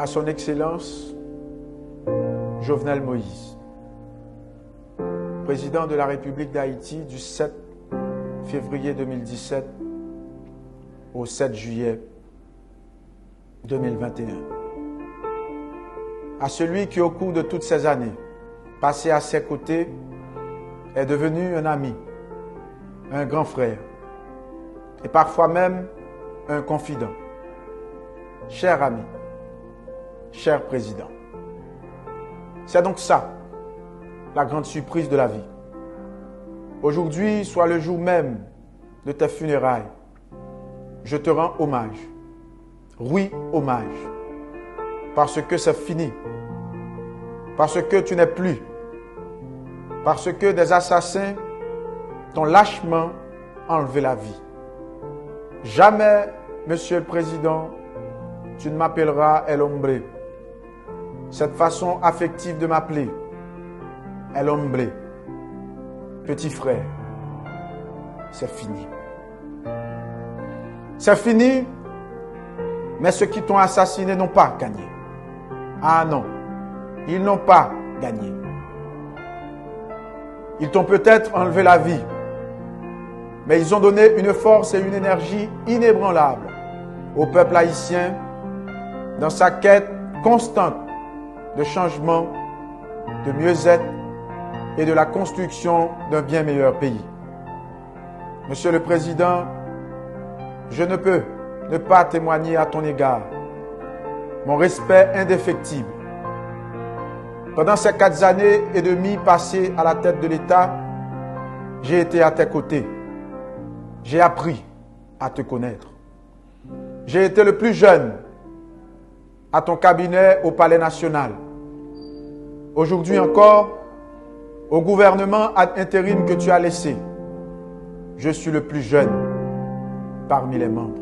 à son Excellence Jovenel Moïse, président de la République d'Haïti du 7 février 2017 au 7 juillet 2021. À celui qui, au cours de toutes ces années passées à ses côtés, est devenu un ami, un grand frère et parfois même un confident. Cher ami, cher président, c'est donc ça, la grande surprise de la vie. Aujourd'hui, soit le jour même de tes funérailles, je te rends hommage. Oui, hommage. Parce que c'est fini. Parce que tu n'es plus. Parce que des assassins t'ont lâchement enlevé la vie. Jamais, Monsieur le Président, tu ne m'appelleras El Hombre. Cette façon affective de m'appeler, El Hombre, petit frère, c'est fini. C'est fini, mais ceux qui t'ont assassiné n'ont pas gagné. Ah non, ils n'ont pas gagné. Ils t'ont peut-être enlevé la vie, mais ils ont donné une force et une énergie inébranlables au peuple haïtien dans sa quête constante de changement, de mieux-être et de la construction d'un bien meilleur pays. Monsieur le Président, je ne peux ne pas témoigner à ton égard mon respect indéfectible. Pendant ces 4 années et demie passées à la tête de l'État, j'ai été à tes côtés. J'ai appris à te connaître. J'ai été le plus jeune à ton cabinet au Palais National. Aujourd'hui encore, au gouvernement ad intérim que tu as laissé, je suis le plus jeune parmi les membres.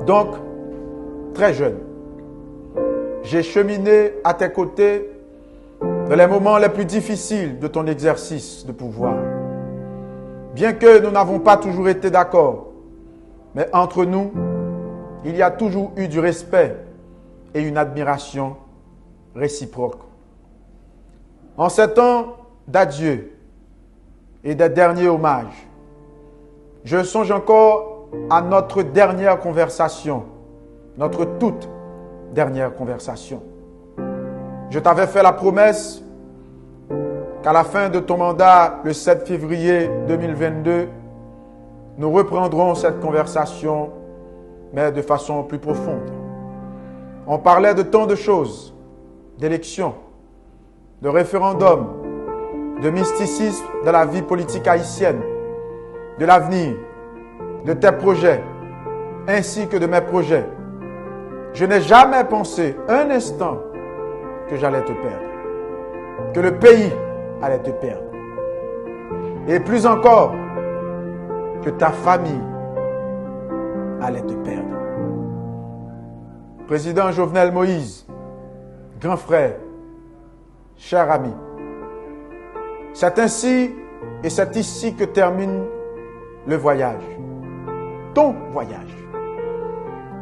Donc, très jeune, j'ai cheminé à tes côtés dans les moments les plus difficiles de ton exercice de pouvoir. Bien que nous n'avons pas toujours été d'accord, mais entre nous, il y a toujours eu du respect et une admiration réciproque. En ces temps d'adieu et des derniers hommages, je songe encore à notre dernière conversation, notre toute dernière conversation. Je t'avais fait la promesse qu'à la fin de ton mandat, le 7 février 2022, nous reprendrons cette conversation, mais de façon plus profonde. On parlait de tant de choses, d'élections, de référendums, de mysticisme de la vie politique haïtienne, de l'avenir, de tes projets, ainsi que de mes projets. Je n'ai jamais pensé un instant que j'allais te perdre, que le pays allait te perdre. Et plus encore, que ta famille allait te perdre. Président Jovenel Moïse, grand frère, cher ami, c'est ainsi et c'est ici que termine le voyage. Ton voyage.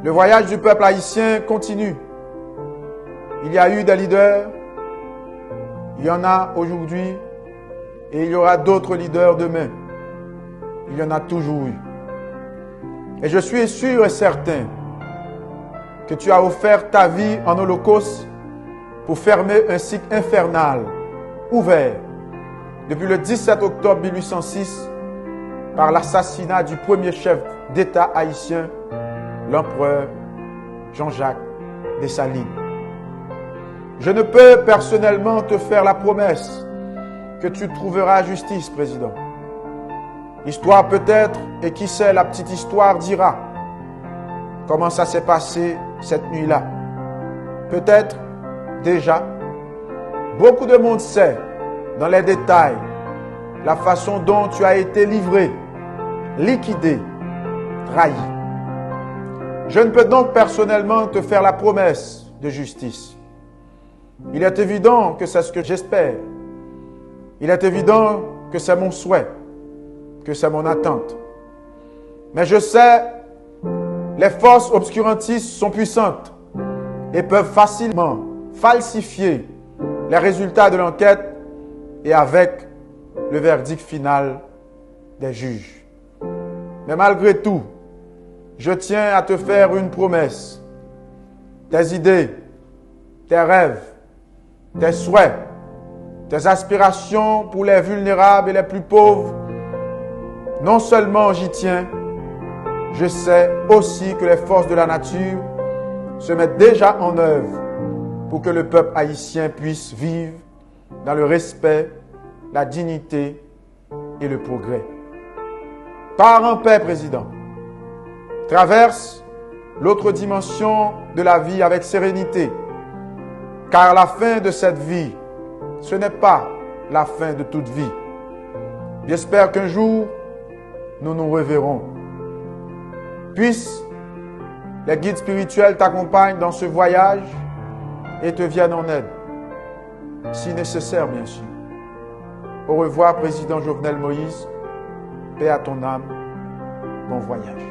Le voyage du peuple haïtien continue. Il y a eu des leaders, il y en a aujourd'hui et il y aura d'autres leaders demain. Il y en a toujours eu. Et je suis sûr et certain que tu as offert ta vie en holocauste pour fermer un cycle infernal ouvert depuis le 17 octobre 1806 par l'assassinat du premier chef d'État haïtien, l'empereur Jean-Jacques Dessalines. Je ne peux personnellement te faire la promesse que tu trouveras justice, président. L'histoire peut-être, et qui sait, la petite histoire dira comment ça s'est passé cette nuit-là. Peut-être déjà, beaucoup de monde sait dans les détails la façon dont tu as été livré, liquidé, trahi. Je ne peux donc personnellement te faire la promesse de justice. Il est évident que c'est ce que j'espère. Il est évident que c'est mon souhait, que c'est mon attente. Mais je sais, les forces obscurantistes sont puissantes et peuvent facilement falsifier les résultats de l'enquête et avec le verdict final des juges. Mais malgré tout, je tiens à te faire une promesse. Tes idées, tes rêves, tes souhaits, tes aspirations pour les vulnérables et les plus pauvres, non seulement j'y tiens, je sais aussi que les forces de la nature se mettent déjà en œuvre pour que le peuple haïtien puisse vivre dans le respect, la dignité et le progrès. Pars en paix, Président. Traverse l'autre dimension de la vie avec sérénité, car la fin de cette vie, ce n'est pas la fin de toute vie. J'espère qu'un jour, nous nous reverrons. Puisse les guides spirituels t'accompagnent dans ce voyage et te viennent en aide, si nécessaire bien sûr. Au revoir, Président Jovenel Moïse. Paix à ton âme. Bon voyage.